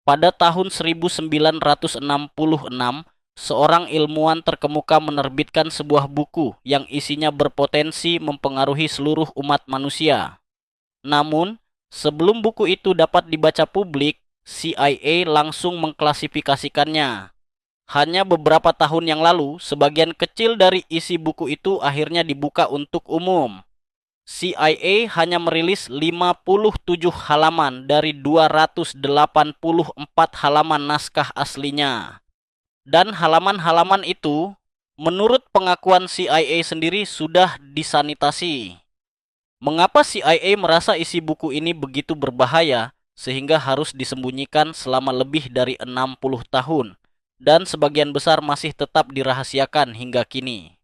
Pada tahun 1966, seorang ilmuwan terkemuka menerbitkan sebuah buku yang isinya berpotensi mempengaruhi seluruh umat manusia. Namun, sebelum buku itu dapat dibaca publik, CIA langsung mengklasifikasikannya. Hanya beberapa tahun yang lalu, sebagian kecil dari isi buku itu akhirnya dibuka untuk umum. CIA hanya merilis 57 halaman dari 284 halaman naskah aslinya. Dan halaman-halaman itu, menurut pengakuan CIA sendiri, sudah disanitasi. Mengapa CIA merasa isi buku ini begitu berbahaya sehingga harus disembunyikan selama lebih dari 60 tahun dan sebagian besar masih tetap dirahasiakan hingga kini?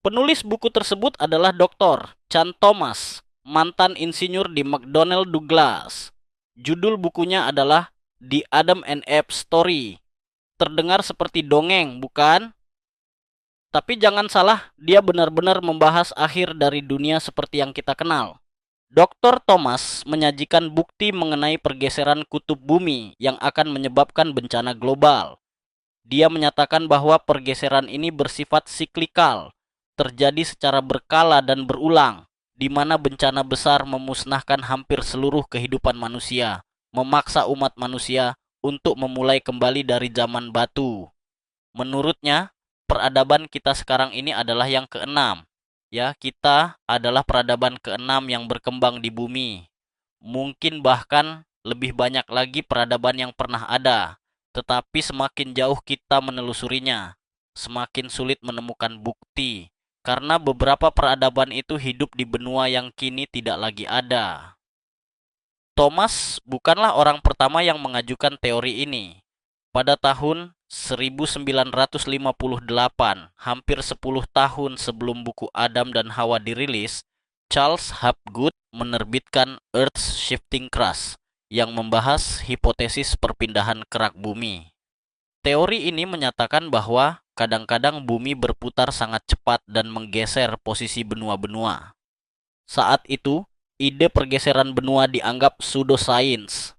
Penulis buku tersebut adalah Dr. Chan Thomas, mantan insinyur di McDonnell Douglas. Judul bukunya adalah The Adam and Eve Story. Terdengar seperti dongeng, bukan? Tapi jangan salah, dia benar-benar membahas akhir dari dunia seperti yang kita kenal. Dr. Thomas menyajikan bukti mengenai pergeseran kutub bumi yang akan menyebabkan bencana global. Dia menyatakan bahwa pergeseran ini bersifat siklikal, terjadi secara berkala dan berulang, di mana bencana besar memusnahkan hampir seluruh kehidupan manusia, memaksa umat manusia untuk memulai kembali dari zaman batu. Menurutnya, peradaban kita sekarang ini adalah yang keenam. Ya, kita adalah peradaban keenam yang berkembang di bumi. Mungkin bahkan lebih banyak lagi peradaban yang pernah ada. Tetapi semakin jauh kita menelusurinya, semakin sulit menemukan bukti. Karena beberapa peradaban itu hidup di benua yang kini tidak lagi ada. Thomas bukanlah orang pertama yang mengajukan teori ini. Pada tahun 1958, hampir 10 tahun sebelum buku Adam dan Hawa dirilis, Charles Hapgood menerbitkan Earth's Shifting Crust yang membahas hipotesis perpindahan kerak bumi. Teori ini menyatakan bahwa kadang-kadang bumi berputar sangat cepat dan menggeser posisi benua-benua. Saat itu, ide pergeseran benua dianggap pseudosains.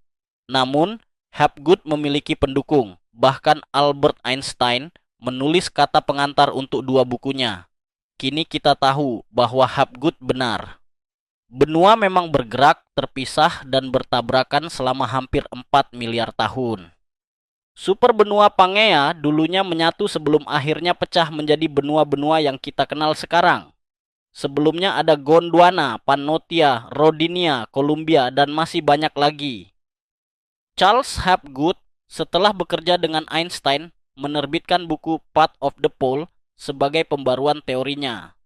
Namun, Hapgood memiliki pendukung. Bahkan Albert Einstein menulis kata pengantar untuk dua bukunya. Kini kita tahu bahwa Hapgood benar. Benua memang bergerak, terpisah, dan bertabrakan selama hampir 4 miliar tahun. Superbenua Pangea dulunya menyatu sebelum akhirnya pecah menjadi benua-benua yang kita kenal sekarang. Sebelumnya ada Gondwana, Pannotia, Rodinia, Columbia, dan masih banyak lagi. Charles Hapgood setelah bekerja dengan Einstein menerbitkan buku Path of the Pole sebagai pembaruan teorinya.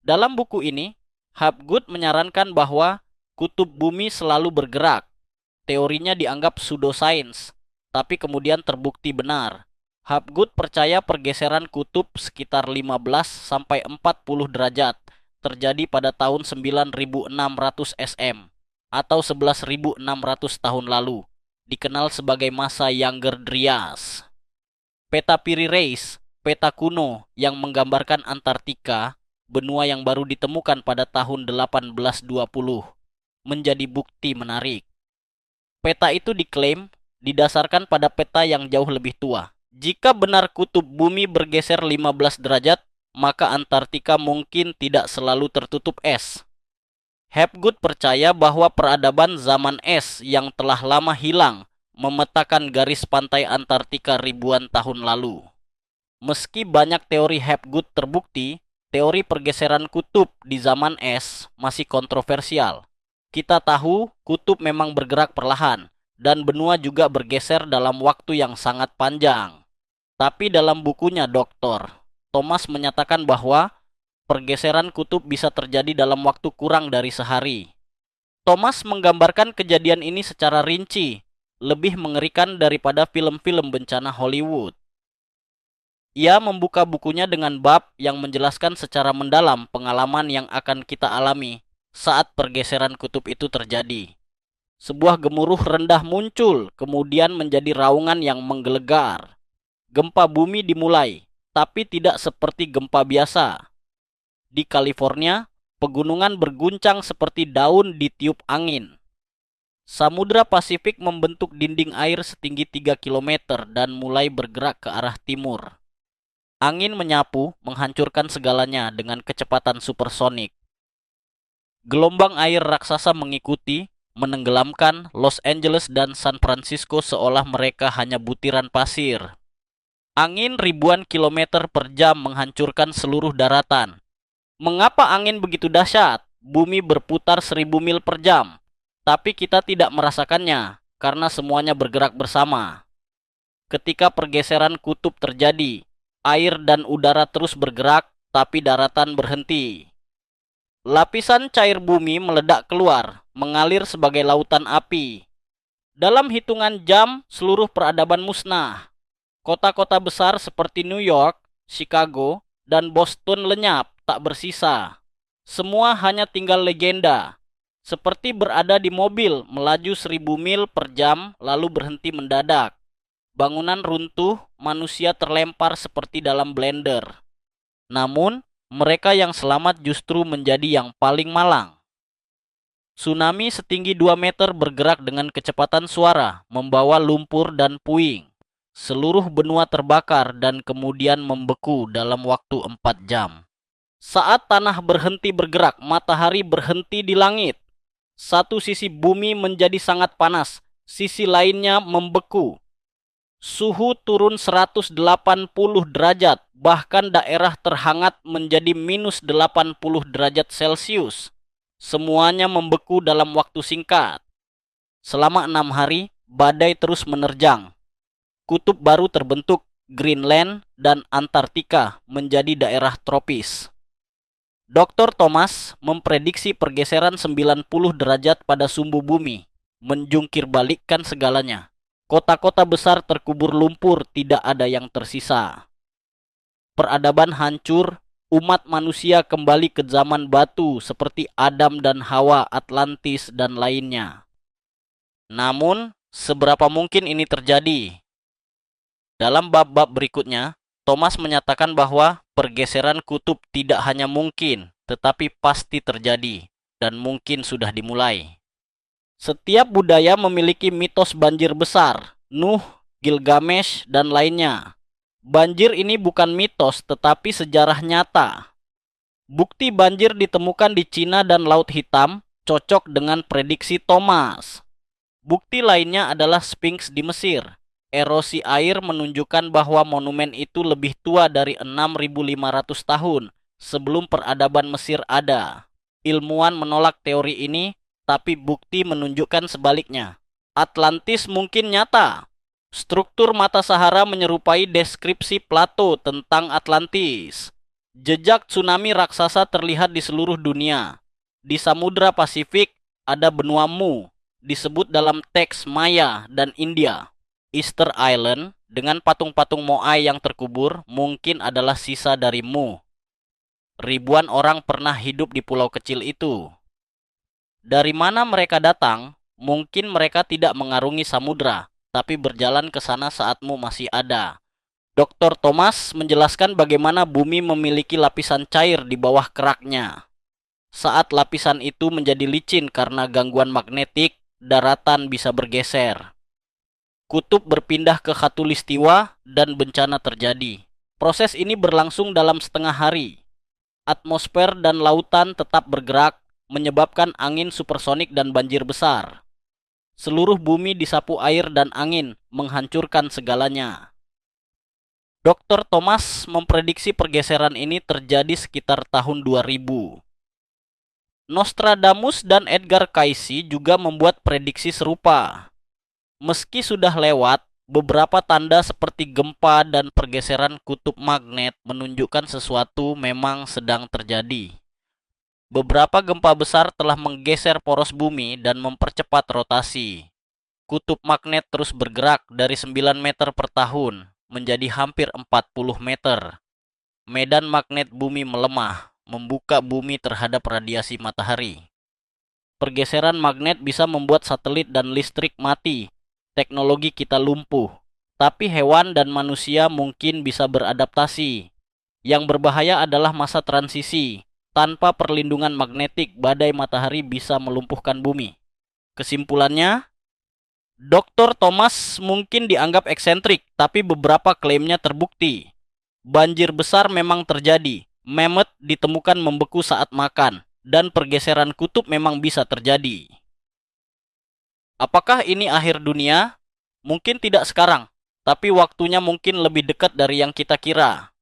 Dalam buku ini, Hapgood menyarankan bahwa kutub bumi selalu bergerak. Teorinya dianggap pseudosains, tapi kemudian terbukti benar. Hapgood percaya pergeseran kutub sekitar 15 sampai 40 derajat terjadi pada tahun 9600 SM atau 11.600 tahun lalu, dikenal sebagai masa Younger Dryas. Peta Piri Reis, peta kuno yang menggambarkan Antartika, benua yang baru ditemukan pada tahun 1820, menjadi bukti menarik. Peta itu diklaim didasarkan pada peta yang jauh lebih tua. Jika benar kutub bumi bergeser 15 derajat, maka Antartika mungkin tidak selalu tertutup es. Hapgood percaya bahwa peradaban zaman es yang telah lama hilang memetakan garis pantai Antartika ribuan tahun lalu. Meski banyak teori Hapgood terbukti, teori pergeseran kutub di zaman es masih kontroversial. Kita tahu kutub memang bergerak perlahan, dan benua juga bergeser dalam waktu yang sangat panjang. Tapi dalam bukunya Dr. Thomas menyatakan bahwa pergeseran kutub bisa terjadi dalam waktu kurang dari sehari. Thomas menggambarkan kejadian ini secara rinci, lebih mengerikan daripada film-film bencana Hollywood. Ia membuka bukunya dengan bab yang menjelaskan secara mendalam pengalaman yang akan kita alami saat pergeseran kutub itu terjadi. Sebuah gemuruh rendah muncul, kemudian menjadi raungan yang menggelegar. Gempa bumi dimulai, tapi tidak seperti gempa biasa. Di California, pegunungan berguncang seperti daun ditiup angin. Samudra Pasifik membentuk dinding air setinggi 3 km dan mulai bergerak ke arah timur. Angin menyapu, menghancurkan segalanya dengan kecepatan supersonik. Gelombang air raksasa mengikuti, menenggelamkan Los Angeles dan San Francisco seolah mereka hanya butiran pasir. Angin ribuan kilometer per jam menghancurkan seluruh daratan. Mengapa angin begitu dahsyat? Bumi berputar 1000 mil per jam. Tapi kita tidak merasakannya, karena semuanya bergerak bersama. Ketika pergeseran kutub terjadi, air dan udara terus bergerak, tapi daratan berhenti. Lapisan cair bumi meledak keluar, mengalir sebagai lautan api. Dalam hitungan jam, seluruh peradaban musnah. Kota-kota besar seperti New York, Chicago, dan Boston lenyap, tak bersisa. Semua hanya tinggal legenda. Seperti berada di mobil, melaju 1000 mil per jam, lalu berhenti mendadak. Bangunan runtuh, manusia terlempar seperti dalam blender. Namun, mereka yang selamat justru menjadi yang paling malang. Tsunami setinggi 2 meter bergerak dengan kecepatan suara, membawa lumpur dan puing. Seluruh benua terbakar dan kemudian membeku dalam waktu 4 jam. Saat tanah berhenti bergerak, matahari berhenti di langit. Satu sisi bumi menjadi sangat panas, sisi lainnya membeku. Suhu turun 180 derajat, bahkan daerah terhangat menjadi minus 80 derajat Celcius. Semuanya membeku dalam waktu singkat. Selama 6 hari, badai terus menerjang. Kutub baru terbentuk, Greenland dan Antartika menjadi daerah tropis. Dr. Thomas memprediksi pergeseran 90 derajat pada sumbu bumi, menjungkir balikkan segalanya. Kota-kota besar terkubur lumpur, tidak ada yang tersisa. Peradaban hancur, umat manusia kembali ke zaman batu seperti Adam dan Hawa, Atlantis, dan lainnya. Namun, seberapa mungkin ini terjadi? Dalam bab-bab berikutnya, Thomas menyatakan bahwa pergeseran kutub tidak hanya mungkin, tetapi pasti terjadi, dan mungkin sudah dimulai. Setiap budaya memiliki mitos banjir besar, Nuh, Gilgamesh, dan lainnya. Banjir ini bukan mitos, tetapi sejarah nyata. Bukti banjir ditemukan di Cina dan Laut Hitam, cocok dengan prediksi Thomas. Bukti lainnya adalah Sphinx di Mesir. Erosi air menunjukkan bahwa monumen itu lebih tua dari 6.500 tahun sebelum peradaban Mesir ada. Ilmuwan menolak teori ini, tapi bukti menunjukkan sebaliknya. Atlantis mungkin nyata. Struktur mata Sahara menyerupai deskripsi Plato tentang Atlantis. Jejak tsunami raksasa terlihat di seluruh dunia. Di Samudra Pasifik ada benua Mu, disebut dalam teks Maya dan India. Easter Island dengan patung-patung Moai yang terkubur mungkin adalah sisa dari Mu. Ribuan orang pernah hidup di pulau kecil itu. Dari mana mereka datang? Mungkin mereka tidak mengarungi samudra, tapi berjalan ke sana saat Mu masih ada. Dr. Thomas menjelaskan bagaimana bumi memiliki lapisan cair di bawah keraknya. Saat lapisan itu menjadi licin karena gangguan magnetik, daratan bisa bergeser. Kutub berpindah ke khatulistiwa dan bencana terjadi. Proses ini berlangsung dalam setengah hari. Atmosfer dan lautan tetap bergerak, menyebabkan angin supersonik dan banjir besar. Seluruh bumi disapu air dan angin, menghancurkan segalanya. Dr. Thomas memprediksi pergeseran ini terjadi sekitar tahun 2000. Nostradamus dan Edgar Cayce juga membuat prediksi serupa. Meski sudah lewat, beberapa tanda seperti gempa dan pergeseran kutub magnet menunjukkan sesuatu memang sedang terjadi. Beberapa gempa besar telah menggeser poros bumi dan mempercepat rotasi. Kutub magnet terus bergerak dari 9 meter per tahun menjadi hampir 40 meter. Medan magnet bumi melemah, membuka bumi terhadap radiasi matahari. Pergeseran magnet bisa membuat satelit dan listrik mati. Teknologi kita lumpuh, tapi hewan dan manusia mungkin bisa beradaptasi. Yang berbahaya adalah masa transisi. Tanpa perlindungan magnetik, badai matahari bisa melumpuhkan bumi. Kesimpulannya, Dr. Thomas mungkin dianggap eksentrik, tapi beberapa klaimnya terbukti. Banjir besar memang terjadi, mammoth ditemukan membeku saat makan, dan pergeseran kutub memang bisa terjadi. Apakah ini akhir dunia? Mungkin tidak sekarang, tapi waktunya mungkin lebih dekat dari yang kita kira.